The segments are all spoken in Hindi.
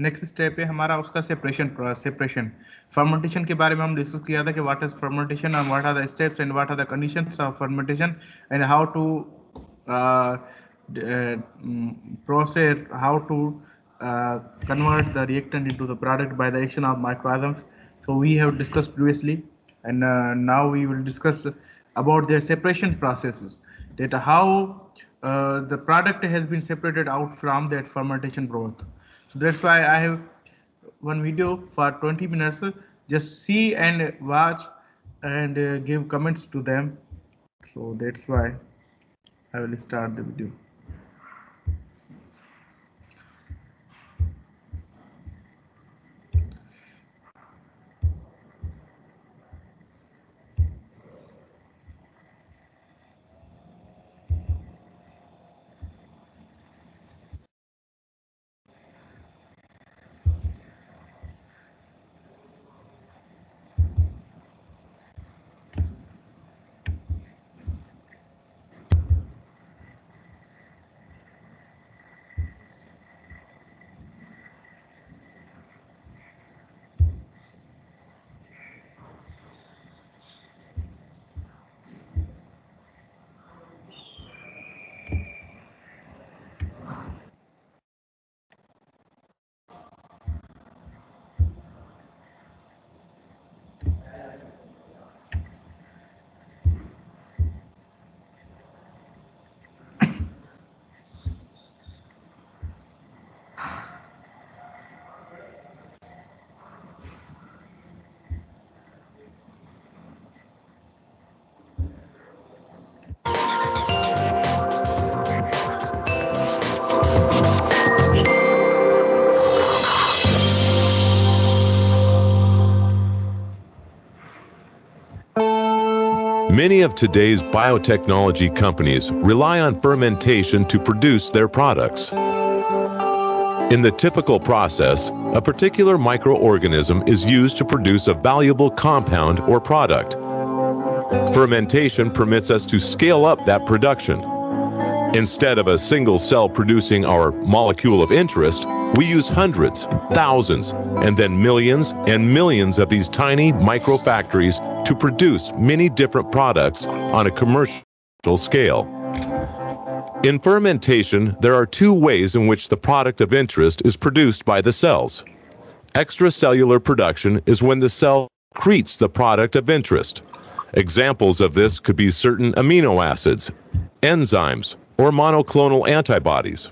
नेक्स्ट स्टेप है हमारा उसका सेपरेशन फर्मेंटेशन के बारे में हम डिस्कस किया था कि what is fermentation and what are the steps and what are the conditions of fermentation and how to process, how to convert the reactant into the product by the action of microorganisms. So we have discussed previously, and now we will discuss about their separation processes, that how the product has been separated out from that fermentation broth. So that's why I have one video for 20 minutes. Just see and watch and give comments to them. So that's why I will start the video. Many of today's biotechnology companies rely on fermentation to produce their products. In the typical process, a particular microorganism is used to produce a valuable compound or product. Fermentation permits us to scale up that production. Instead of a single cell producing our molecule of interest, we use hundreds, thousands, and then millions and millions of these tiny microfactories to produce many different products on a commercial scale. In fermentation, there are two ways in which the product of interest is produced by the cells. Extracellular production is when the cell secretes the product of interest. Examples of this could be certain amino acids, enzymes, or monoclonal antibodies.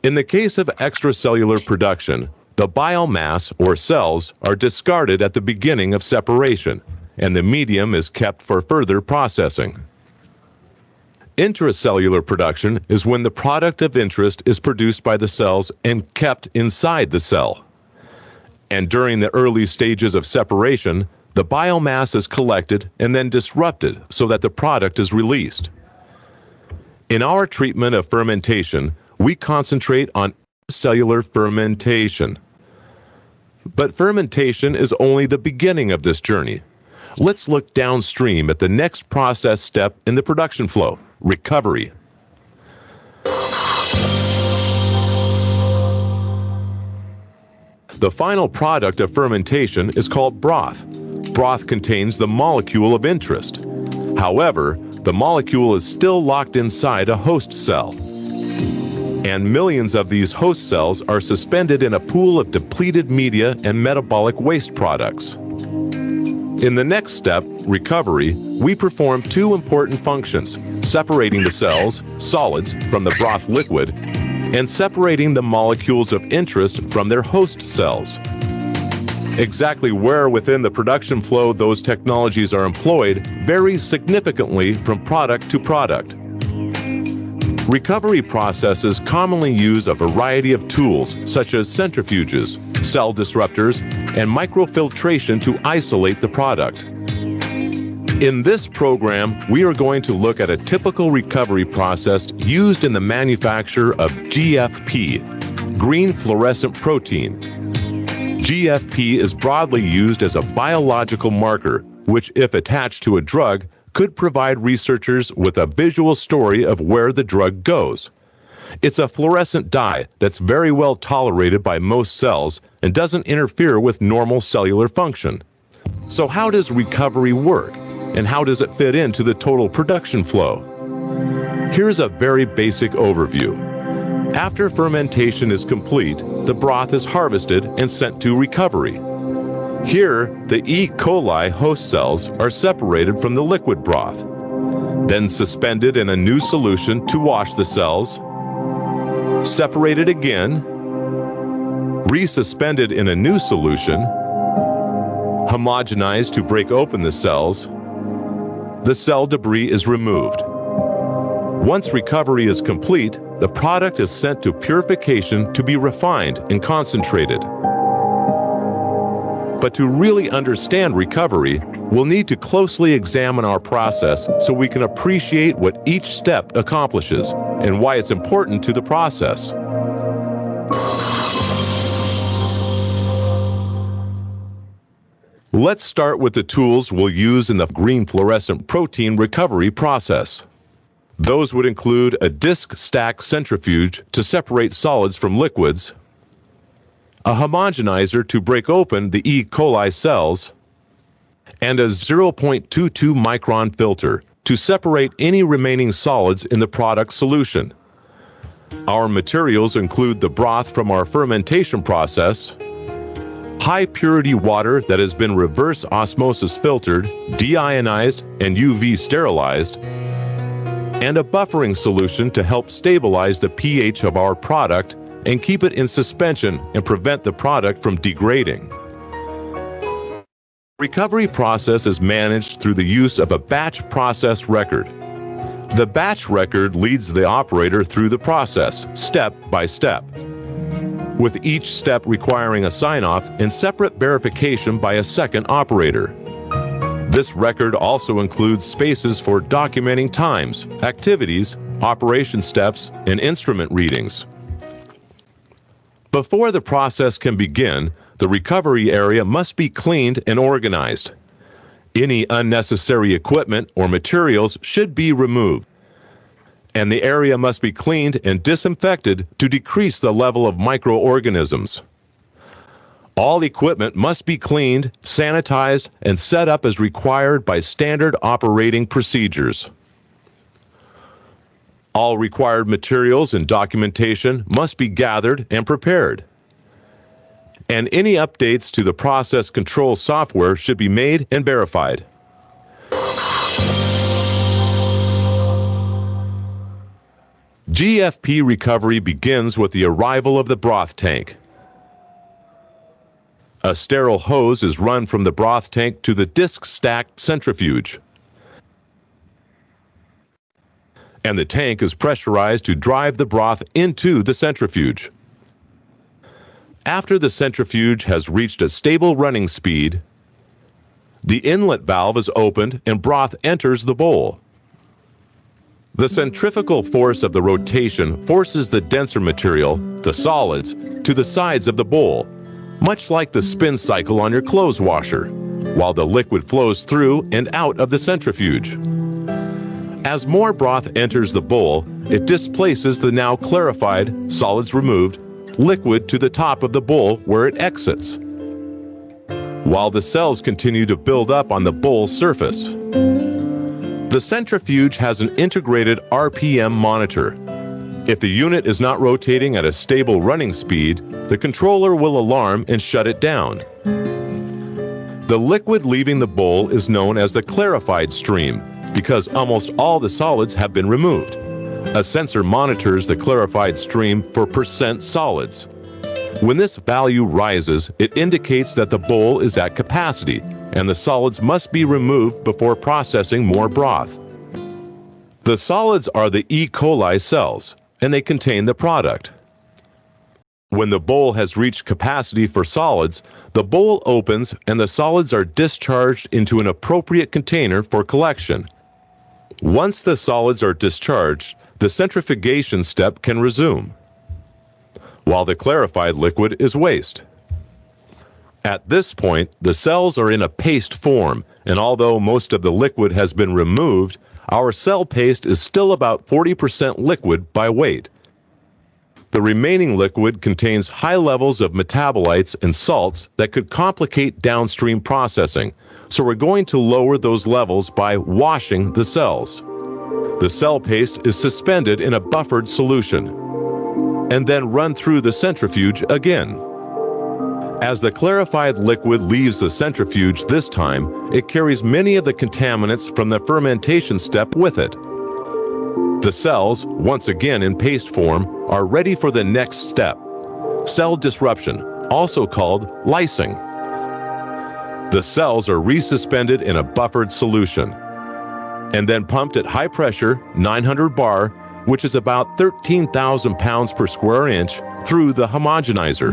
In the case of extracellular production, the biomass or cells are discarded at the beginning of separation, and the medium is kept for further processing. Intracellular production is when the product of interest is produced by the cells and kept inside the cell. And during the early stages of separation, the biomass is collected and then disrupted so that the product is released. In our treatment of fermentation, we concentrate on cellular fermentation. But fermentation is only the beginning of this journey. Let's look downstream at the next process step in the production flow, recovery. The final product of fermentation is called broth. Broth contains the molecule of interest. However, the molecule is still locked inside a host cell. And millions of these host cells are suspended in a pool of depleted media and metabolic waste products. In the next step, recovery, we perform two important functions, separating the cells, solids, from the broth liquid, and separating the molecules of interest from their host cells. Exactly where within the production flow those technologies are employed varies significantly from product to product. Recovery processes commonly use a variety of tools such as centrifuges, cell disruptors, and microfiltration to isolate the product. In this program, we are going to look at a typical recovery process used in the manufacture of GFP, green fluorescent protein. GFP is broadly used as a biological marker, which, if attached to a drug, could provide researchers with a visual story of where the drug goes. It's a fluorescent dye that's very well tolerated by most cells and doesn't interfere with normal cellular function. So how does recovery work, and how does it fit into the total production flow? Here's a very basic overview. After fermentation is complete, the broth is harvested and sent to recovery. Here, the E. coli host cells are separated from the liquid broth, then suspended in a new solution to wash the cells, separated again, resuspended in a new solution, homogenized to break open the cells. The cell debris is removed. Once recovery is complete, the product is sent to purification to be refined and concentrated. But to really understand recovery, we'll need to closely examine our process so we can appreciate what each step accomplishes and why it's important to the process. Let's start with the tools we'll use in the green fluorescent protein recovery process. Those would include a disc stack centrifuge to separate solids from liquids, a homogenizer to break open the E. coli cells, and a 0.22 micron filter to separate any remaining solids in the product solution. Our materials include the broth from our fermentation process, high purity water that has been reverse osmosis filtered, deionized, and UV sterilized, and a buffering solution to help stabilize the pH of our product and keep it in suspension and prevent the product from degrading. Recovery process is managed through the use of a batch process record. The batch record leads the operator through the process, step by step, with each step requiring a sign-off and separate verification by a second operator. This record also includes spaces for documenting times, activities, operation steps, and instrument readings. Before the process can begin, the recovery area must be cleaned and organized. Any unnecessary equipment or materials should be removed, and the area must be cleaned and disinfected to decrease the level of microorganisms. All equipment must be cleaned, sanitized, and set up as required by standard operating procedures. All required materials and documentation must be gathered and prepared. And any updates to the process control software should be made and verified. GFP recovery begins with the arrival of the broth tank. A sterile hose is run from the broth tank to the disc stacked centrifuge, and the tank is pressurized to drive the broth into the centrifuge. After the centrifuge has reached a stable running speed, the inlet valve is opened and broth enters the bowl. The centrifugal force of the rotation forces the denser material, the solids, to the sides of the bowl, much like the spin cycle on your clothes washer, while the liquid flows through and out of the centrifuge. As more broth enters the bowl, it displaces the now clarified, solids removed, liquid to the top of the bowl where it exits, while the cells continue to build up on the bowl surface. The centrifuge has an integrated RPM monitor. If the unit is not rotating at a stable running speed, the controller will alarm and shut it down. The liquid leaving the bowl is known as the clarified stream because almost all the solids have been removed. A sensor monitors the clarified stream for percent solids. When this value rises, it indicates that the bowl is at capacity and the solids must be removed before processing more broth. The solids are the E. coli cells, and they contain the product. When the bowl has reached capacity for solids, the bowl opens and the solids are discharged into an appropriate container for collection. Once the solids are discharged, the centrifugation step can resume, while the clarified liquid is waste. At this point, the cells are in a paste form, and although most of the liquid has been removed, our cell paste is still about 40% liquid by weight. The remaining liquid contains high levels of metabolites and salts that could complicate downstream processing, so we're going to lower those levels by washing the cells. The cell paste is suspended in a buffered solution and then run through the centrifuge again. As the clarified liquid leaves the centrifuge this time, it carries many of the contaminants from the fermentation step with it. The cells, once again in paste form, are ready for the next step, cell disruption, also called lysing. The cells are resuspended in a buffered solution and then pumped at high pressure, 900 bar, which is about 13,000 pounds per square inch, through the homogenizer.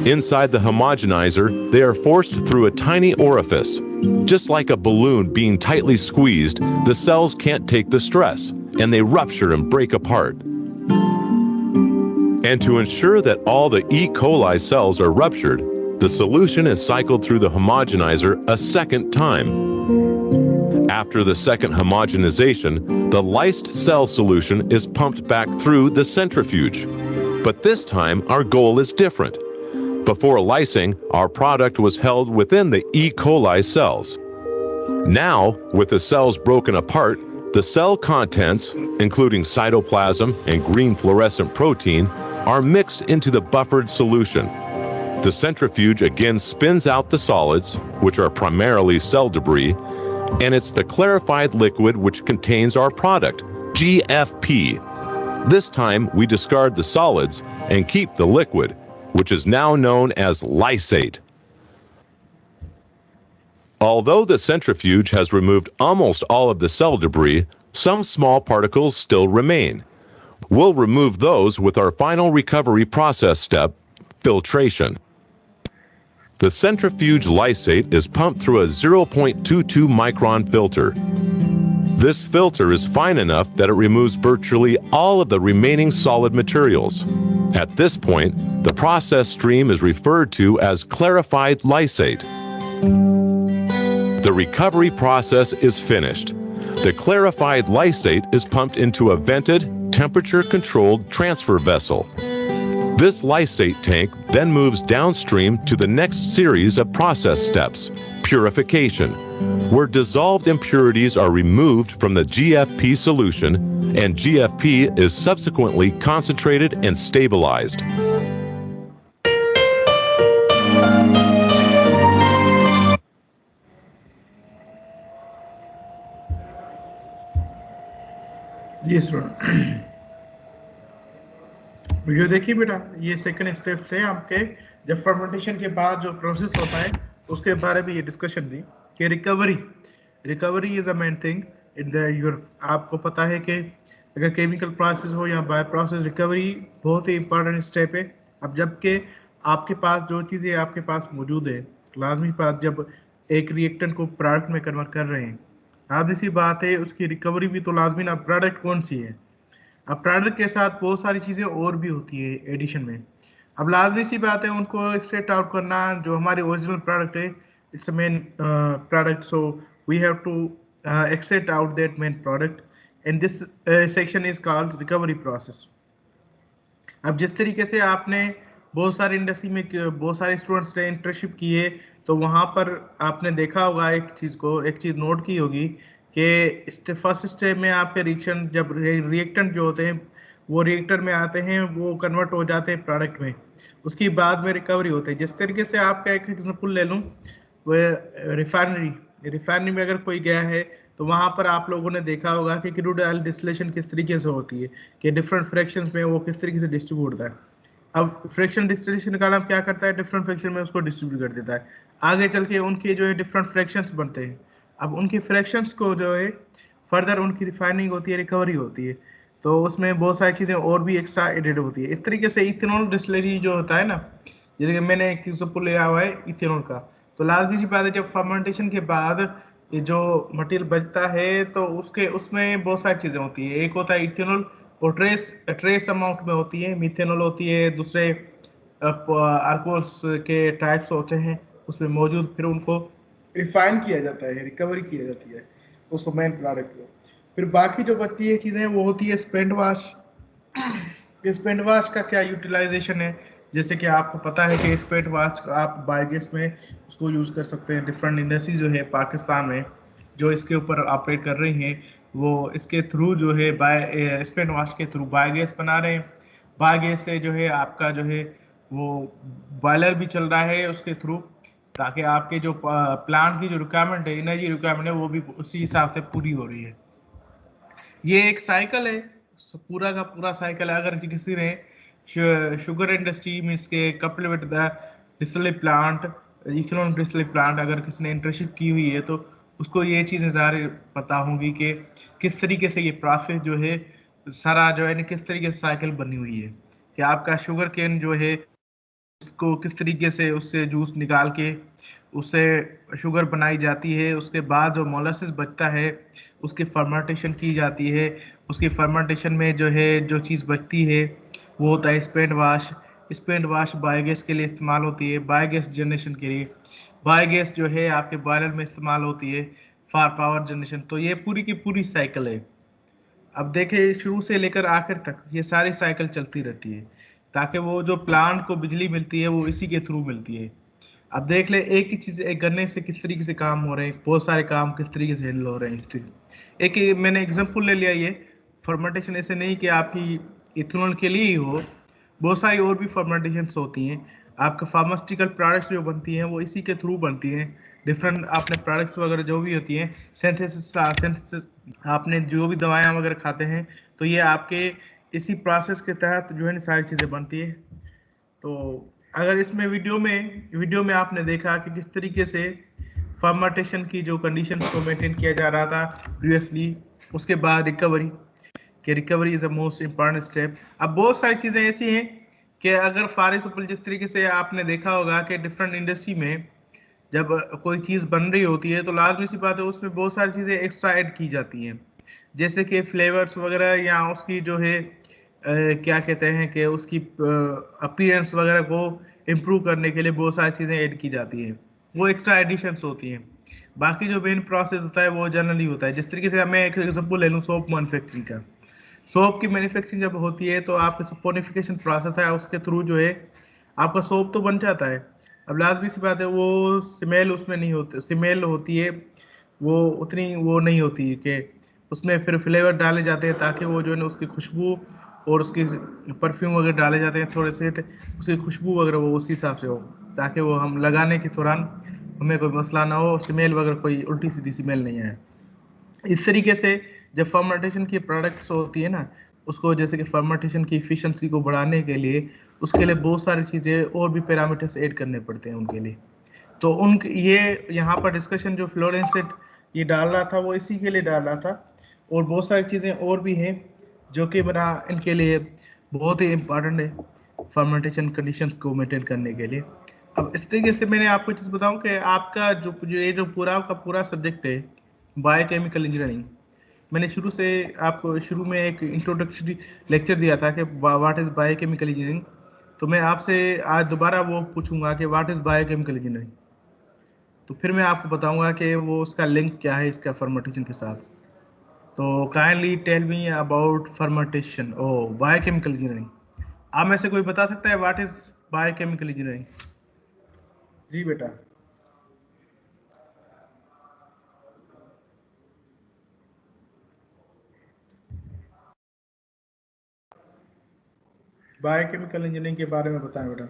Inside the homogenizer, they are forced through a tiny orifice. Just like a balloon being tightly squeezed, the cells can't take the stress, and they rupture and break apart. And to ensure that all the E. coli cells are ruptured, the solution is cycled through the homogenizer a second time. After the second homogenization, the lysed cell solution is pumped back through the centrifuge. But this time, our goal is different. Before lysing, our product was held within the E. coli cells. Now, with the cells broken apart, the cell contents, including cytoplasm and green fluorescent protein, are mixed into the buffered solution. The centrifuge again spins out the solids, which are primarily cell debris, and it's the clarified liquid which contains our product, GFP. This time, we discard the solids and keep the liquid, which is now known as lysate. Although the centrifuge has removed almost all of the cell debris, some small particles still remain. We'll remove those with our final recovery process step, filtration. The centrifuge lysate is pumped through a 0.22 micron filter. This filter is fine enough that it removes virtually all of the remaining solid materials. At this point, the process stream is referred to as clarified lysate. The recovery process is finished. The clarified lysate is pumped into a vented, temperature-controlled transfer vessel. This lysate tank then moves downstream to the next series of process steps, purification, where dissolved impurities are removed from the GFP solution, and GFP is subsequently concentrated and stabilized. जी स्टूडेंट वीडियो देखिए बेटा, ये सेकंड स्टेप थे आपके जब फर्मेंटेशन के बाद जो प्रोसेस होता है उसके बारे में ये डिस्कशन थी कि recovery is a main thing in the your. आपको पता है कि अगर केमिकल प्रोसेस हो या बायो प्रोसेस, रिकवरी बहुत ही इंपॉर्टेंट स्टेप है। अब जबकि आपके पास जो चीज़ें आपके पास मौजूद है, लाजमी बात जब एक रिएक्टेंट को प्रोडक्ट में कन्वर्ट कर रहे हैं, लाजमी सी बात है उसकी रिकवरी भी तो लाजमी ना। प्रोडक्ट कौन सी है? अब प्रोडक्ट के साथ बहुत सारी चीज़ें और भी होती है एडिशन में। अब लाजमी सी बात है उनको एक्सट्रैक्ट आउट करना। जो हमारे ओरिजिनल प्रोडक्ट है, it's a main product, so we have to extract out that main product, and this section is called recovery process. अब जिस तरीके से आपने बहुत सारे इंडस्ट्री में बहुत सारे स्टूडेंट्स ने इंटर्नशिप किए, तो वहाँ पर आपने देखा होगा एक चीज़ नोट की होगी कि फर्स्ट स्टेप में आपके रिएक्शन, जब रिएक्टेंट जो होते हैं वो रिएक्टर में आते हैं, वो कन्वर्ट हो जाते हैं प्रोडक्ट में, उसकी बाद में रिकवरी होती है। जिस तरीके से आपका एक एग्जाम्पल ले लूँ, वो रिफाइनरी में अगर कोई गया है तो वहाँ पर आप लोगों ने देखा होगा कि क्रूड ऑयल डिस्टिलेशन किस तरीके से होती है, कि डिफरेंट फ्रैक्शंस में वो किस तरीके से डिस्ट्रीब्यूट होता है। अब फ्रैक्शन डिस्टिलेशन का नाम क्या करता है, डिफरेंट फ्रैक्शन में उसको डिस्ट्रीब्यूट कर देता है। आगे चल के उनके जो है डिफरेंट फ्रैक्शंस बनते हैं। अब उनकी फ्रैक्शंस को जो है फर्दर उनकी रिफाइनिंग होती है, रिकवरी होती है, तो उसमें बहुत सारी चीज़ें और भी एक्स्ट्रा एडेड होती है। इस तरीके से इथेनॉल डिस्टिलरी जो होता है ना, जैसे कि मैंने एक एग्जाम्पल लिया हुआ है इथेनॉल का, तो लाजमी सी बात है जब फर्मेंटेशन के बाद ये जो मटेरियल बचता है तो उसमें बहुत सारी चीज़ें होती है। एक होता है इथेनॉल, और ट्रेस अमाउंट में होती है, मिथेनॉल होती है, दूसरे अल्कोहल्स के टाइप्स होते हैं उसमें मौजूद, फिर उनको रिफाइन किया जाता है, रिकवरी की जाती है उस मेन प्रोडक्ट को। फिर बाकी जो बचती है चीज़ें वो होती है स्पेंट वाश, स्पेंट वाश का क्या यूटिलाइजेशन है। जैसे कि आपको पता है कि स्पेंट वाश आप बायोगैस में उसको यूज कर सकते हैं। डिफरेंट इंडस्ट्री जो है पाकिस्तान में जो इसके ऊपर ऑपरेट कर रही हैं, वो इसके थ्रू जो है स्पेंट वाश के थ्रू बायोगैस बना रहे हैं। बायोगैस से जो है आपका जो है वो बॉयलर भी चल रहा है उसके थ्रू, ताकि आपके जो प्लांट की जो रिक्वायरमेंट है, एनर्जी रिक्वायरमेंट है, वो भी उसी हिसाब से पूरी हो रही है। ये एक साइकिल है, पूरा का पूरा साइकिल है। अगर किसी ने शुगर इंडस्ट्री में इसके couple with the distillery plant, ethanol distillery plant, अगर किसी ने इंटर्नशिप की हुई है तो उसको ये चीज़ें ज़्यादा पता होंगी कि किस तरीके से ये प्रोसेस जो है सारा जो है किस तरीके से साइकिल बनी हुई है, कि आपका शुगर केन जो है उसको किस तरीके से उससे जूस निकाल के उससे शुगर बनाई जाती है। उसके बाद जो मोलासिस बचता है उसकी फर्मेंटेशन की जाती है। उसकी फर्मेंटेशन में जो है जो चीज़ बचती है वो होता है spent wash. Spent wash biogas के लिए इस्तेमाल होती है, बायोगैस जनरेशन के लिए। बायोगैस जो है आपके बॉयलर में इस्तेमाल होती है फॉर पावर जनरेशन। तो ये पूरी की पूरी साइकिल है। अब देखिए शुरू से लेकर आखिर तक ये सारी साइकिल चलती रहती है, ताकि वो जो प्लांट को बिजली मिलती है वो इसी के थ्रू मिलती है। अब देख ले एक ही चीज एक गन्ने से किस तरीके से काम हो रहे हैं, बहुत सारे काम किस तरीके से हैंडल हो रहे हैं इससे। मैंने एग्जांपल ले लिया ये फर्मेंटेशन, ऐसे नहीं कि आपकी इथेनॉल के लिए ही हो, बहुत सारी और भी फर्मेंटेशन होती हैं। आपके फार्मास्यूटिकल प्रोडक्ट्स जो बनती हैं वो इसी के थ्रू बनती हैं। डिफरेंट आपने प्रोडक्ट्स वगैरह जो भी होती हैं, सिंथेसिस आपने जो भी दवाएं वगैरह खाते हैं, तो ये आपके इसी प्रोसेस के तहत जो है ना सारी चीज़ें बनती है। तो अगर इसमें वीडियो में आपने देखा कि किस तरीके से फर्मेंटेशन की जो कंडीशन को मेंटेन किया जा रहा था प्रीवियसली, उसके बाद रिकवरी, कि recovery is a most important step. अब बहुत सारी चीज़ें ऐसी हैं कि अगर फॉर एग्जाम्पल जिस तरीके से आपने देखा होगा कि डिफरेंट इंडस्ट्री में जब कोई चीज़ बन रही होती है तो लाजमी सी बात है उसमें बहुत सारी चीज़ें एक्स्ट्रा ऐड की जाती हैं, जैसे कि फ्लेवर्स वगैरह, या उसकी जो है क्या कहते हैं कि उसकी अपीयरेंस वगैरह को इम्प्रूव करने के लिए बहुत सारी चीज़ें ऐड की जाती हैं, वो एक्स्ट्रा एडिशंस होती हैं। बाकी जो मेन प्रोसेस होता है वो जनरली होता है। जिस तरीके से मैं एक एग्जाम्पल ले लूँ सोप मैन्युफैक्चरिंग का। सोप की मैन्युफैक्चरिंग जब होती है तो आपका सपोनिफिकेशन प्रोसेस है, उसके थ्रू जो है आपका सोप तो बन जाता है। अब लाजमी सी बात है वो स्मेल उसमें नहीं होती, स्मेल होती है वो उतनी वो नहीं होती कि उसमें फिर फ्लेवर डाले जाते हैं ताकि वो जो है ना उसकी खुशबू और उसकी परफ्यूम वगैरह डाले जाते हैं थोड़े से, उसकी खुशबू वगैरह वो उसी हिसाब से हो, ताकि वो हम लगाने के दौरान हमें कोई मसला ना हो, स्मेल वगैरह कोई उल्टी सीधी स्मेल नहीं आए। इस तरीके से जब फर्मेंटेशन की प्रोडक्ट्स होती है ना, उसको जैसे कि फर्मेंटेशन की इफिशिएंसी को बढ़ाने के लिए उसके लिए बहुत सारी चीज़ें और भी पैरामीटर्स ऐड करने पड़ते हैं उनके लिए। तो उन ये यहाँ पर डिस्कशन जो फ्लोरेंसेंट ये डाल रहा था वो इसी के लिए डाल रहा था, और बहुत सारी चीज़ें और भी हैं जो कि बना इनके लिए बहुत ही इम्पोर्टेंट है फर्मेंटेशन कंडीशंस को मेंटेन करने के लिए। अब इस तरीके से मैंने आपको चीज़ बताऊं कि आपका ये जो पूरा का पूरा सब्जेक्ट है बायोकेमिकल इंजीनियरिंग, मैंने शुरू से आपको शुरू में एक इंट्रोडक्टरी लेक्चर दिया था कि व्हाट इज़ बायोकेमिकल इंजीनियरिंग। तो मैं आपसे आज दोबारा वो पूछूंगा कि व्हाट इज़ बायोकेमिकल इंजीनियरिंग, तो फिर मैं आपको बताऊंगा कि वो उसका लिंक क्या है इसका फर्मेंटेशन के साथ। तो kindly tell me about fermentation or biochemical engineering. आप में से कोई बता सकता है व्हाट इज बायोकेमिकल इंजीनियरिंग? जी बेटा। बायोकेमिकल इंजीनियरिंग के बारे में बताएं बेटा।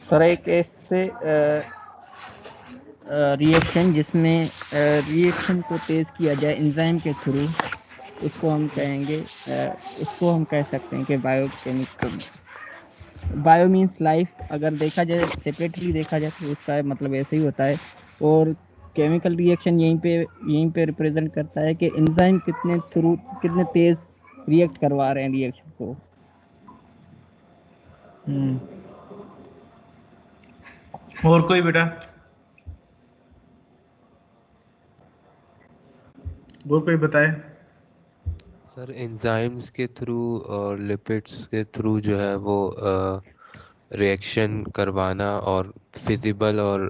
सर एक ऐसे रिएक्शन जिसमें रिएक्शन को तेज किया जाए एंजाइम के थ्रू, उसको हम कहेंगे उसको हम कह सकते हैं कि बायोकेमिकल। बायो मीन्स लाइफ, अगर देखा जाए सेपरेटली देखा जाए तो उसका मतलब ऐसे ही होता है। और केमिकल रिएक्शन यहीं पे रिप्रेजेंट करता है कि एंजाइम कितने तेज रिएक्ट करवा रहे हैं रिएक्शन को। और कोई बेटा? और कोई बताए? सर एंजाइम्स के थ्रू और लिपिड्स के थ्रू जो है वो रिएक्शन करवाना और फिजिबल और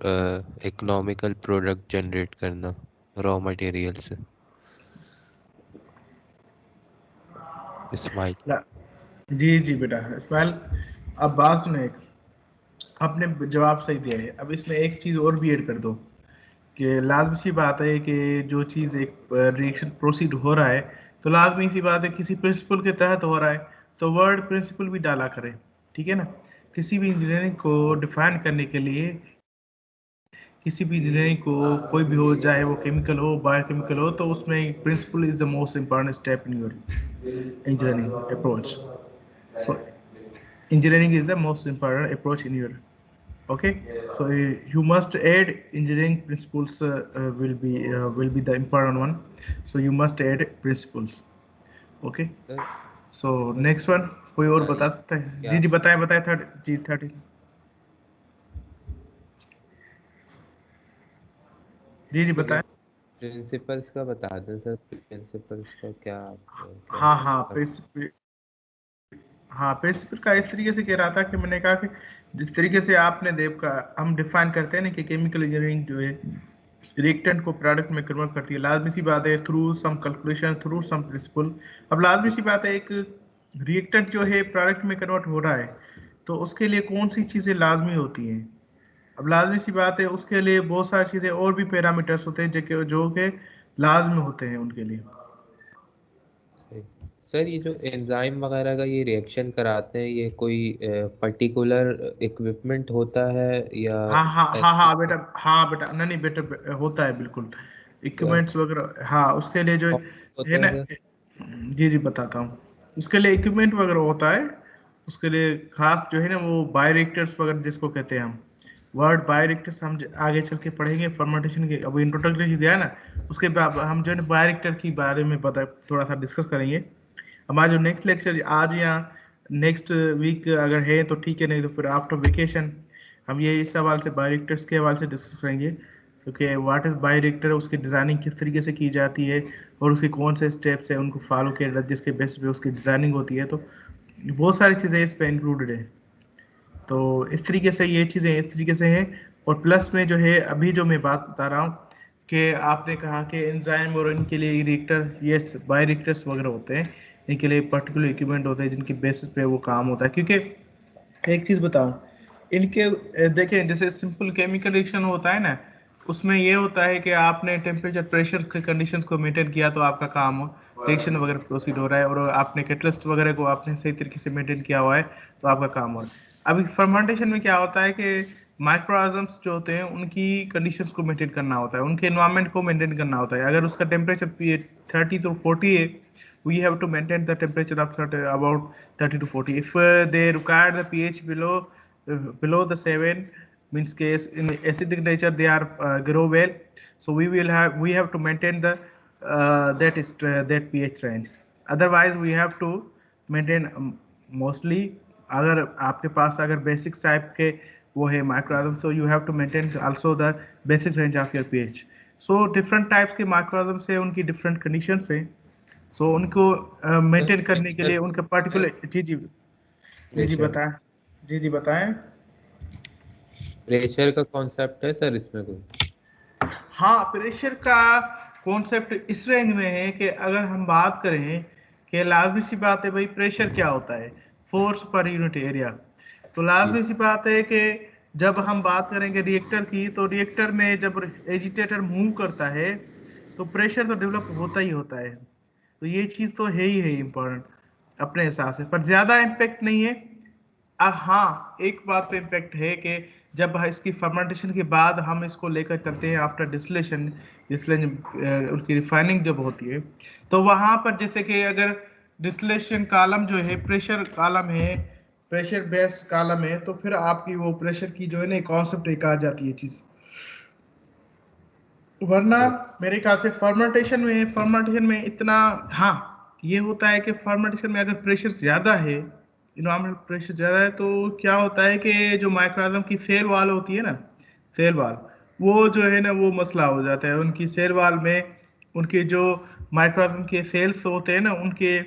इकोनॉमिकल प्रोडक्ट जनरेट करना रॉ मटेरियल से। इस्माइल। ला- जी जी बेटा इस्माइल, अब बात सुनो एक, आपने जवाब सही दिया है, अब इसमें एक चीज़ और भी ऐड कर दो कि लाजमी सी बात है कि जो चीज़ एक रिएक्शन प्रोसीड हो रहा है, तो लाजमी सी बात है किसी प्रिंसिपल के तहत हो रहा है, तो वर्ड प्रिंसिपल भी डाला करें, ठीक है ना। किसी भी इंजीनियरिंग को डिफाइन करने के लिए, किसी भी इंजीनियरिंग को कोई भी हो, चाहे वो केमिकल हो बायोकेमिकल हो, तो उसमें principle is the most important step in your engineering approach. So engineering is the most important approach in your, okay. So you must add engineering principles, will be the important one. So you must add principles, okay. Sir So next one, कोई और बता सकता है? क्या जी जी बताएं बताएं, थर्ड जी 30, जी जी बताएं। प्रिंसिपल्स का बता दें सर, प्रिंसिपल्स का क्या क्या हाँ हाँ मतलब। प्रिंसिपल, हाँ प्रिंसिपल का इस तरीके से कह रहा था कि मैंने कहा कि जिस तरीके से आपने देव का हम डिफाइन करते हैं ना कि केमिकल इंजीनियरिंग जो है रिएक्टेंट को प्रोडक्ट में कन्वर्ट करती है, लाजमी सी बात है through some calculation, through some principle. अब लाजमी सी बात है एक रिएक्टेंट जो है प्रोडक्ट में कन्वर्ट हो रहा है, तो उसके लिए कौन सी चीज़ें लाजमी होती हैं। अब लाजमी सी बात है उसके लिए बहुत सारी चीज़ें और भी पैरामीटर्स होते हैं जो कि लाजमी होते हैं उनके लिए। सही। सर ये जो एंजाइम वगैरह का ये रिएक्शन कराते हैं, ये कोई पर्टिकुलर इक्विपमेंट होता है या हाँ हाँ हाँ ऐसे हाँ बेटा, हाँ बेटा, नहीं नहीं बेटा होता है बिल्कुल, क्या इक्विपमेंट्स वगैरह, हाँ उसके लिए जो कौन है होते ना। हैं सर? जी जी बताता हूँ, उसके लिए इक्विपमेंट वगैरह होता है, उसके लिए खास जो है ना वो बायोरिएक्टर्स वगैरह जिसको कहते हैं हम, वर्ड बायोरिएक्टर्स हम आगे चल के पढ़ेंगे फर्मेंटेशन के, अब इंट्रोडक्टरी दिया है ना, उसके बाद हम जो है ना बायोरिएक्टर के बारे में बता थोड़ा सा डिस्कस करेंगे। हमारा जो नेक्स्ट लेक्चर आज या नेक्स्ट वीक अगर है तो ठीक है, नहीं तो फिर आफ्टर वेकेशन हम ये इस सवाल से बायोरिएक्टर्स के हवाले से डिस्कस करेंगे, क्योंकि व्हाट इज़ बायोरिएक्टर, उसकी डिज़ाइनिंग किस तरीके से की जाती है और उसके कौन से स्टेप्स हैं उनको फॉलो किया जाता है जिसके बेस पे उसकी डिज़ाइनिंग होती है, तो बहुत सारी चीज़ें इस पर इंक्लूडेड है। तो इस तरीके से ये चीज़ें इस तरीके से हैं, और प्लस में जो है अभी जो मैं बात बता रहा हूँ कि आपने कहा कि एंजाइम और इनके लिए रिएक्टर, ये बायोरिएक्टर्स वगैरह होते हैं, इनके लिए पर्टिकुलर इक्विपमेंट होते हैं जिनकी बेसिस पे वो काम होता है। क्योंकि एक चीज़ बताऊं, इनके देखें जैसे सिंपल केमिकल रिएक्शन होता है ना, उसमें ये होता है कि आपने टेम्परेचर प्रेशर के कंडीशंस को मेंटेन किया तो आपका काम हो, रिएक्शन वगैरह प्रोसीड हो रहा है, और आपने कैटलिस्ट वगैरह को आपने सही तरीके से मेंटेन किया हुआ है तो आपका काम हो रहा है। अभी फर्मेंटेशन में क्या होता है कि माइक्रोऑर्गेनिज्म्स जो होते हैं उनकी कंडीशंस को मेंटेन करना होता है, उनके एनवायरनमेंट को मेंटेन करना होता है। अगर उसका टेम्परेचर 30 to 40 है, we have to maintain the temperature of about 30 to 40. If they require the pH below the 7, means case in acidic nature they are grow well, so we have to maintain the that pH range. Otherwise we have to maintain mostly, अगर आपके पास अगर बेसिक्स टाइप के वो है microorganism, so you have to maintain also the basic range of your pH. So different types के माइक्रोऑर्गेनिज्म से उनकी different conditions हैं, सो उनको सर मेंटेन करने के प्रेशर लिए उनका पर्टिकुलर, जी जी जी जी प्रेशर बताएं, जी जी बताएं। प्रेशर का कॉन्सेप्ट है सर इसमें कोई? हाँ प्रेशर का कॉन्सेप्ट इस रेंज में है कि अगर हम बात करें कि लाजमी सी बात है भाई, प्रेशर क्या होता है, फोर्स पर यूनिट एरिया। तो जी लाजमी सी बात है कि जब हम बात करेंगे रिएक्टर की, तो रिएक्टर में जब एजिटेटर मूव करता है तो प्रेशर तो डेवलप होता ही होता है, तो ये चीज़ तो है ही है इम्पोर्टेंट अपने हिसाब से, पर ज़्यादा इम्पेक्ट नहीं है। अब हाँ एक बात पे इम्पेक्ट है कि जब इसकी फर्मेंटेशन के बाद हम इसको लेकर चलते हैं आफ्टर डिस्टिलेशन, डिस्टिलेशन उसकी रिफाइनिंग जब होती है, तो वहाँ पर जैसे कि अगर डिस्टिलेशन कॉलम जो है प्रेशर कॉलम है, प्रेशर बेस कॉलम है, तो फिर आपकी वो प्रेशर की जो है ना कॉन्सेप्ट एक आ जाती है चीज़। वरना सही। मेरे ख्याल से फर्मेंटेशन में इतना, हाँ ये होता है कि फर्मेंटेशन में अगर प्रेशर ज़्यादा है, इन्वायरमेंट प्रेशर ज़्यादा है, तो क्या होता है कि जो माइक्रोऑर्गेनिज्म की सेल वाल होती है ना, सेल वाल, वो जो है ना वो मसला हो जाता है उनकी सेल वाल में, उनके जो माइक्रोऑर्गेनिज्म के सेल्स होते हैं ना, उनके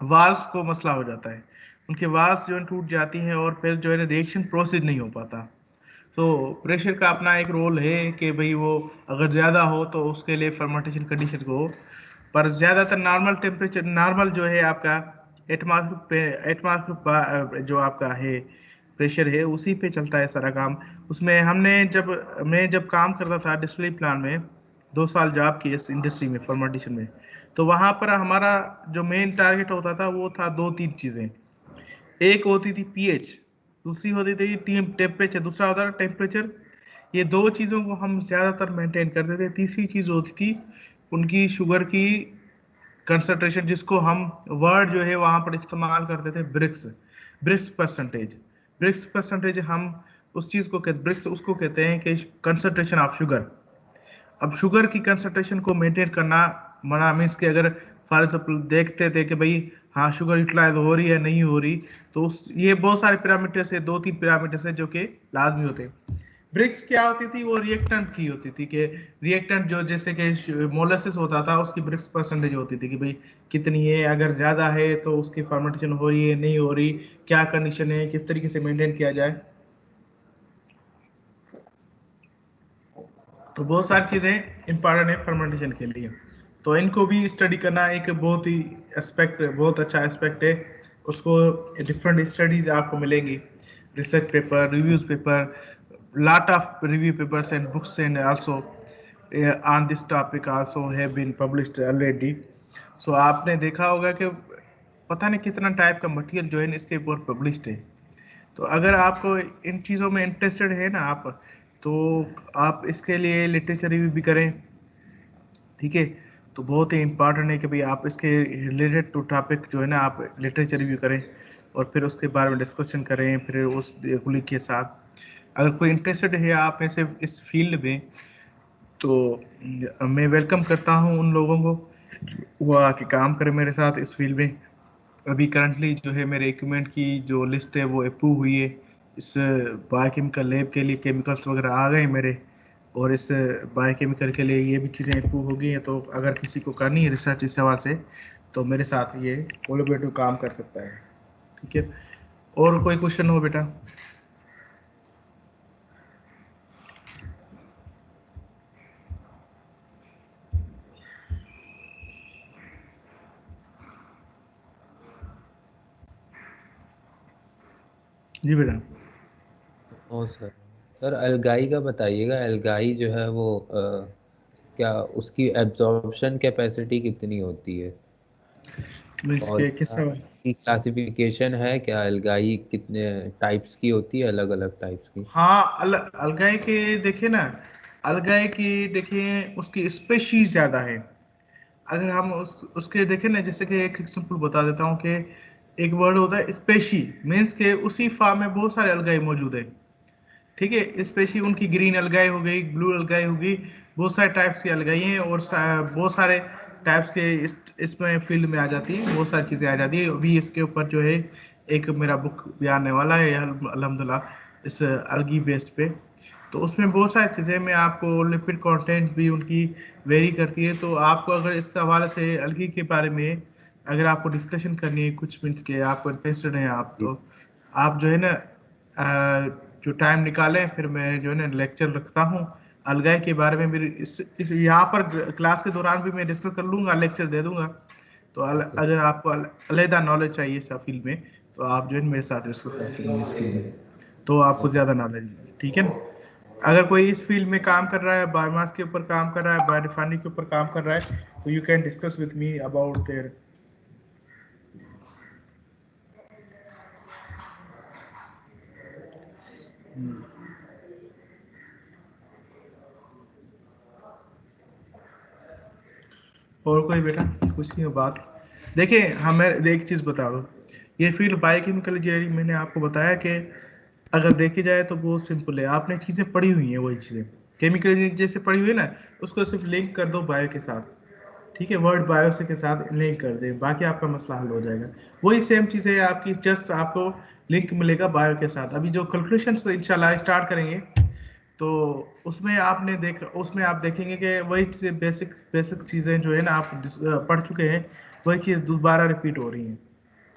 वाल्स को मसला हो जाता है, उनके वाल्स जो है टूट जाती हैं और फिर जो है रिएक्शन प्रोसीड नहीं हो पाता। तो प्रेशर का अपना एक रोल है कि भाई वो अगर ज़्यादा हो तो उसके लिए फर्मेंटेशन कंडीशन को, पर ज़्यादातर नॉर्मल टेम्परेचर, नॉर्मल जो है आपका एटमॉस्फेरिक जो आपका है प्रेशर है, उसी पे चलता है सारा काम। उसमें मैं जब काम करता था डिस्प्ले प्लांट में, 2 साल जॉब की इस इंडस्ट्री में फर्मेंटेशन में, तो वहाँ पर हमारा जो मेन टारगेट होता था वो था 2-3 चीज़ें। एक होती थी पीएच, दूसरी होती थी टेम्परेचर, दूसरा होता था टेम्परेचर। ये 2 चीज़ों को हम ज़्यादातर मेंटेन करते थे। तीसरी चीज़ होती थी उनकी शुगर की कंसंट्रेशन, जिसको हम वर्ड जो है वहाँ पर इस्तेमाल करते थे brix, brix percentage. Brix percentage हम उस चीज़ को कहते, ब्रिक्स उसको कहते हैं कि कंसंट्रेशन ऑफ शुगर। अब शुगर की कंसंट्रेशन को मेंटेन करना मना मीन्स कि अगर फॉर एग्जाम्पल देखते थे कि भाई हाँ शुगर यूटिलाइज हो रही है नहीं हो रही, तो उस ये बहुत सारे पैरामीटर्स है, 2-3 पैरामीटर्स है जो कि लाजमी होते हैं। ब्रिक्स क्या होती थी, वो रिएक्टेंट की होती थी कि रिएक्टेंट जो जैसे कि मोलासिस होता था उसकी ब्रिक्स परसेंटेज होती थी कि भाई कितनी है, अगर ज़्यादा है तो उसकी फर्मेंटेशन हो रही है नहीं हो रही, क्या कंडीशन है, किस तरीके से मेंटेन किया जाए। तो बहुत सारी चीज़ें इंपॉर्टेंट है फर्मेंटेशन के लिए, तो इनको भी स्टडी करना एक बहुत ही एस्पेक्ट, बहुत अच्छा एस्पेक्ट है। उसको डिफरेंट स्टडीज आपको मिलेंगी, research paper, reviews paper, lot of review papers and books and also on this topic also have been published already. So आपने देखा होगा कि पता नहीं कितना टाइप का मटेरियल जो है इसके ऊपर पब्लिश्ड है। तो अगर आपको इन चीज़ों में इंटरेस्टेड है ना आप, तो आप इसके लिए लिटरेचर रिव्यू भी करें, ठीक है। तो बहुत ही इम्पॉर्टेंट है कि भाई आप इसके रिलेटेड टू टॉपिक जो है ना आप लिटरेचर रिव्यू करें और फिर उसके बारे में डिस्कशन करें फिर उस कुलीग के साथ। अगर कोई इंटरेस्टेड है आप ऐसे इस फील्ड में, तो मैं वेलकम करता हूँ उन लोगों को वो आके काम करें मेरे साथ इस फील्ड में। अभी करंटली जो है मेरे इक्विपमेंट की जो लिस्ट है वो अप्रूव हुई है, इस बायोकेमिकल लैब के लिए केमिकल्स वगैरह आ गए मेरे, और इस बायोकेमिकल के लिए ये भी चीज़ें अप्रूव हो गई हैं। तो अगर किसी को करनी है रिसर्च इस हवाले से तो मेरे साथ ये कोलैबोरेटिव काम कर सकता है, ठीक है। और कोई क्वेश्चन हो बेटा? जी बेटा। ओ सर, सर अलगाई का बताइएगा। अलगाई जो है वो क्या उसकी एब्जॉर्प्शन कैपेसिटी कितनी होती है, मीन्स और के किस क्या सवाल? इसकी क्लासिफिकेशन है, क्या अलगाई कितने टाइप्स की होती है, अलग अलग टाइप्स की? हाँ, अलगाई के देखिए ना, अलगाई की देखिए उसकी स्पेशीज ज़्यादा है। अगर हम उसके देखें ना, जैसे कि एक एग्जांपल बता देता हूँ कि एक वर्ड होता है स्पेशी, मीन्स के उसी फार्म में बहुत सारे अलगाई मौजूद है, ठीक है। स्पेशी उनकी ग्रीन अलगाई हो गई, ब्लू अलगाई हो गई, बहुत सारे टाइप्स की अलगाई हैं और बहुत सारे टाइप्स के इसमें फील्ड में आ जाती है, बहुत सारी चीज़ें आ जाती है। अभी इसके ऊपर जो है एक मेरा बुक भी आने वाला है अल्हम्दुलिल्लाह इस अलगी बेस्ड पे। तो उसमें बहुत सारी चीज़ें मैं आपको, लिपिड कंटेंट भी उनकी वेरी करती है। तो आपको अगर इस हवाले से अलगी के बारे में अगर आपको डिस्कशन करनी है कुछ मिनट के, आपको इंटरेस्टेड हैं आप, जी। तो आप जो है ना जो टाइम निकालें, फिर मैं जो है ना लेक्चर रखता हूँ अलगाई के बारे में। मेरी इस यहाँ पर क्लास के दौरान भी मैं डिस्कस कर लूँगा, लेक्चर दे दूँगा। तो अगर आपको अलहदा नॉलेज चाहिए इस फील्ड में, तो आप जो है मेरे साथ डिस्कस कर सकते हैं इस फील्ड में, तो आपको ज़्यादा नॉलेज, ठीक है ना। अगर कोई इस फील्ड में काम कर रहा है, बायोमास के ऊपर काम कर रहा है, बायो रिफाइनरी के ऊपर काम कर रहा है, तो you can discuss with me about their. और कोई बेटा कुछ नहीं हो बात? देखिए हमें एक चीज़ बता दो, ये फील्ड बायोकेमिकल इंजीनियरिंग मैंने आपको बताया कि अगर देखी जाए तो बहुत सिंपल है। आपने चीज़ें पढ़ी हुई हैं, वही चीज़ें केमिकल इंजीनियरिंग जैसे पढ़ी हुई है ना, उसको सिर्फ लिंक कर दो बायो के साथ, ठीक है। वर्ड बायो से के साथ लिंक कर दे, बाकी आपका मसला हल हो जाएगा। वही सेम चीज़ है आपकी, जस्ट आपको लिंक मिलेगा बायो के साथ। अभी जो कैलकुलेशन इंशाल्लाह स्टार्ट करेंगे तो उसमें आप देखेंगे कि वही चीज़ें बेसिक बेसिक चीज़ें जो है ना आप पढ़ चुके हैं, वही चीज़ दोबारा रिपीट हो रही हैं।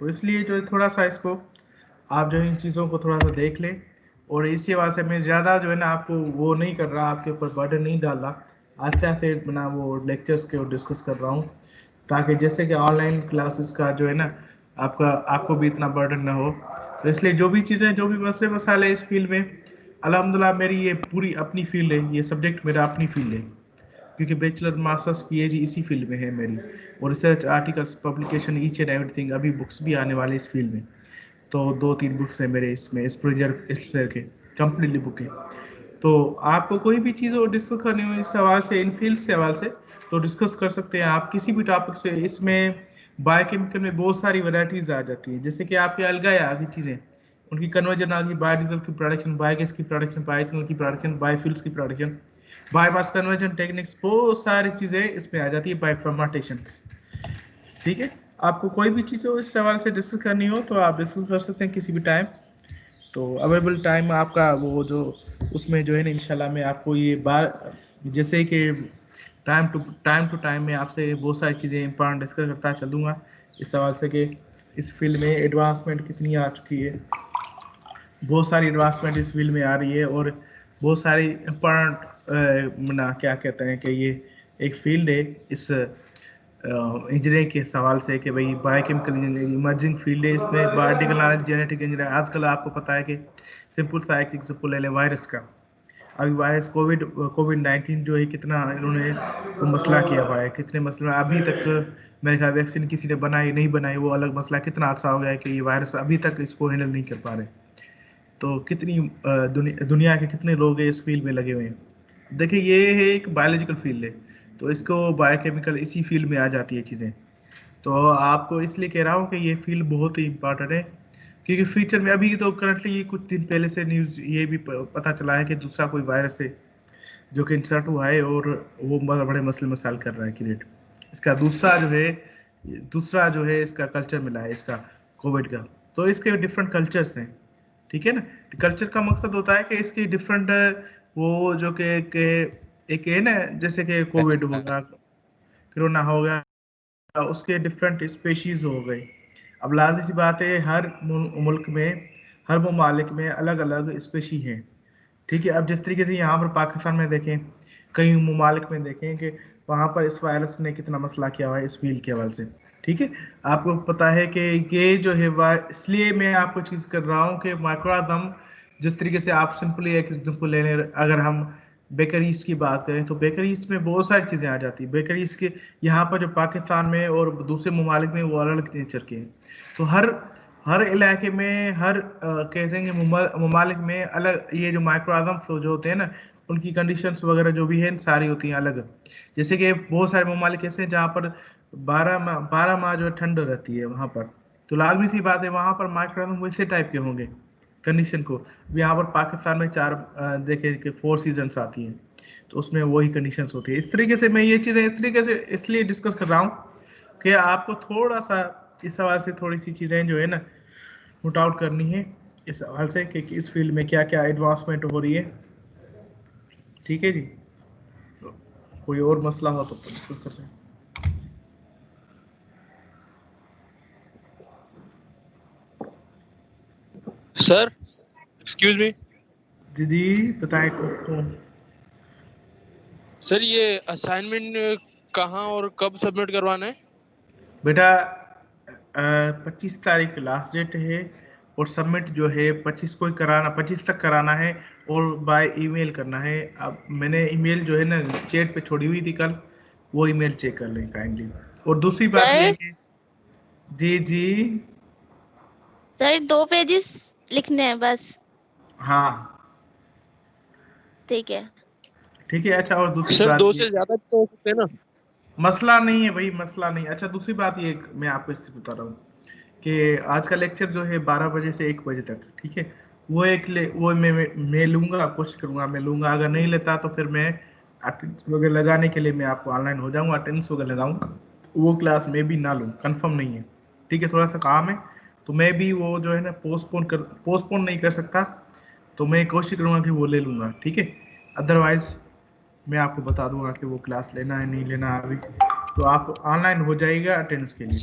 तो इसलिए जो है थोड़ा सा इसको आप जो है इन चीज़ों को थोड़ा सा देख लें। और इसी वजह से मैं ज़्यादा जो है ना आपको वो नहीं कर रहा, आपके ऊपर बर्डन नहीं डाल रहा, अच्छा से ना वो लेक्चर्स के डिस्कस कर रहा हूँ, ताकि जैसे कि ऑनलाइन क्लासेस का जो है ना आपको भी इतना बर्डन ना हो। तो इसलिए जो भी चीज़ें, जो भी मसले मसाले इस फील्ड में, अल्हम्दुलिल्लाह मेरी ये पूरी अपनी फील्ड है, ये सब्जेक्ट मेरा अपनी फील्ड है, क्योंकि बैचलर मास्टर्स पीएचडी इसी फील्ड में है मेरी, और research articles publication each and everything, अभी बुक्स भी आने वाले इस फील्ड में। तो 2-3 बुक्स हैं मेरे इसमें, इस प्रोजेक्ट इस तरह के कंप्लीटली बुक है। तो आपको कोई भी चीज़ और डिस्कस करनी हो इस सवाल से, इन फील्ड से सवाल से, तो डिस्कस कर सकते हैं आप किसी भी टॉपिक से। इसमें बायोकेमिकल में बहुत सारी वैरायटीज आ जाती है, जैसे कि आपके अलगाए आ गई चीज़ें, उनकी कन्वर्जन आ गई, बायोडीजल की प्रोडक्शन, बायोगैस की प्रोडक्शन, बायोइथेनॉल की प्रोडक्शन, बायोफ्यूल्स की प्रोडक्शन, बायोमास कन्वर्जन टेक्निक्स, बहुत सारी चीज़ें इसमें आ जाती है, बायो फर्मेंटेशन। ठीक है, आपको कोई भी चीज़ हो इस सवाल से डिस्कस करनी हो तो आप डिस्कस कर सकते हैं किसी भी टाइम। तो अवेलेबल टाइम आपका वो जो उसमें जो है ना इंशाल्लाह मैं आपको ये बार जैसे कि टाइम टू टाइम मैं आपसे बहुत सारी चीज़ें इंपॉर्टेंट डिस्कस करता चलूँगा इस सवाल से कि इस फील्ड में एडवांसमेंट कितनी आ चुकी है। बहुत सारी एडवांसमेंट इस फील्ड में आ रही है, और बहुत सारी इंपॉर्टेंट ना क्या कहते हैं कि ये एक फील्ड है इस इंजीनियरिंग के सवाल से, कि भाई बायोकेमिकल इंजीनियरिंग इमर्जिंग फील्ड है, इसमें बायोलॉजिकल नॉलेज, जेनेटिक इंजीनियरिंग। आजकल आपको पता है कि सिंपल सा एक एग्जाम्पल ले लें वायरस का। अभी वायरस कोविड-19 जो है कितना इन्होंने वो मसला किया हुआ है, कितने मसले अभी तक मेरे ख्याल वैक्सीन किसी ने बनाई नहीं बनाई वो अलग मसला, कितना अर्सा हो गया है कि ये वायरस अभी तक इसको हैंडल नहीं कर पा रहे। तो कितनी दुनिया के कितने लोग हैं इस फील्ड में लगे हुए हैं। देखिए ये है एक बायोलॉजिकल फील्ड है, तो इसको बायोकेमिकल इसी फील्ड में आ जाती है चीज़ें। तो आपको इसलिए कह रहा हूँ कि ये फील्ड बहुत ही इंपॉर्टेंट है, क्योंकि फ्यूचर में अभी तो करंटली ये कुछ दिन पहले से न्यूज़ ये भी पता चला है कि दूसरा कोई वायरस है जो कि इंसर्ट हुआ है, और वो बड़े मसले मसाइल कर रहा है क्रिएट। इसका दूसरा जो है इसका कल्चर मिला है इसका कोविड का। तो इसके डिफरेंट कल्चर्स हैं, ठीक है ना। कल्चर का मकसद होता है कि इसकी डिफरेंट वो जो कि एक है ना, जैसे कि कोविड होगा, कोरोना हो गया, उसके डिफरेंट स्पेशीज हो गए। अब लाजमी सी बात है हर मुल्क में, हर ममालिक में अलग अलग स्पेशी हैं। ठीक है, अब जिस तरीके से यहाँ पर पाकिस्तान में देखें, कई ममालिक में देखें कि वहाँ पर इस वायरस ने कितना मसला किया हुआ है इस फील्ड के हवाले से। ठीक है, आपको पता है कि ये जो है इसलिए मैं आपको चीज़ कर रहा हूँ कि माइक्रोदम, जिस तरीके से आप सिंपली एक एग्जाम्पल ले लें, अगर हम बेकरीज की बात करें तो बेकरीज में बहुत सारी चीज़ें आ जाती है। बेकरीज के यहाँ पर जो पाकिस्तान में और दूसरे ममालिक में वो अलग नेचर के हैं। तो हर हर इलाके में, हर कहते हैं ममालिक में अलग ये जो माइक्रो आदम जो होते हैं ना, उनकी कंडीशंस वगैरह जो भी है सारी होती हैं अलग। जैसे कि बहुत सारे ममालिक ऐसे हैं जहाँ पर 12 माह जो है ठंड रहती है वहाँ पर, तो लाजमी सी बात है वहाँ पर माइक्रो आदम वैसे टाइप के होंगे कंडीशन को। यहाँ पर पाकिस्तान में देखें कि 4 सीजन्स आती हैं, तो उसमें वही कंडीशंस होती है। इस तरीके से मैं ये चीज़ें इस तरीके से इसलिए डिस्कस कर रहा हूँ कि आपको थोड़ा सा इस सवाल से थोड़ी सी चीज़ें जो है ना नोट आउट करनी है इस सवाल से कि इस फील्ड में क्या क्या एडवांसमेंट हो रही है। ठीक है जी, तो कोई और मसला हो तो डिस्कस कर सकते। सर एक्सक्यूज मी जी जी बताएं कौन। सर, ये असाइनमेंट कहाँ और कब सबमिट करवाना है? बेटा 25 तारीख लास्ट डेट है, और सबमिट जो है 25 को ही कराना, 25 तक कराना है, और बाय ईमेल करना है। अब मैंने ईमेल जो है ना चैट पे छोड़ी हुई थी कल, वो ईमेल चेक कर लें काइंडली। और दूसरी बात ये है सर कि जी जी सर 2 पेजेस लिखने हैं बस। हाँ ठीक है। ठीक है। अच्छा, और दूसरी सर बात 2 ये, से ज्यादा तो हो सकते हैं ना? मसला नहीं है भाई, मसला नहीं। अच्छा, दूसरी बात ये मैं आपको इससे बता रहा हूँ कि आज का लेक्चर जो है 12 बजे से 1 बजे तक, ठीक है, वो मैं लूँगा, कोशिश करूँगा मैं लूँगा। अगर नहीं लेता तो फिर मैं अटेंडेंस वगैरह लगाने के लिए मैं आपको ऑनलाइन हो जाऊँगा, अटेंडेंस वगैरह लगाऊँगा। वो क्लास में भी ना लूँ, कंफर्म नहीं है। ठीक है, थोड़ा सा काम है, तो मैं भी वो जो है ना पोस्टपोन नहीं कर सकता, तो मैं कोशिश करूँगा कि वो ले लूँगा। ठीक है, अदरवाइज मैं आपको बता दूंगा कि वो क्लास लेना है नहीं लेना है अभी, तो आप ऑनलाइन हो जाएगा अटेंडेंस के लिए।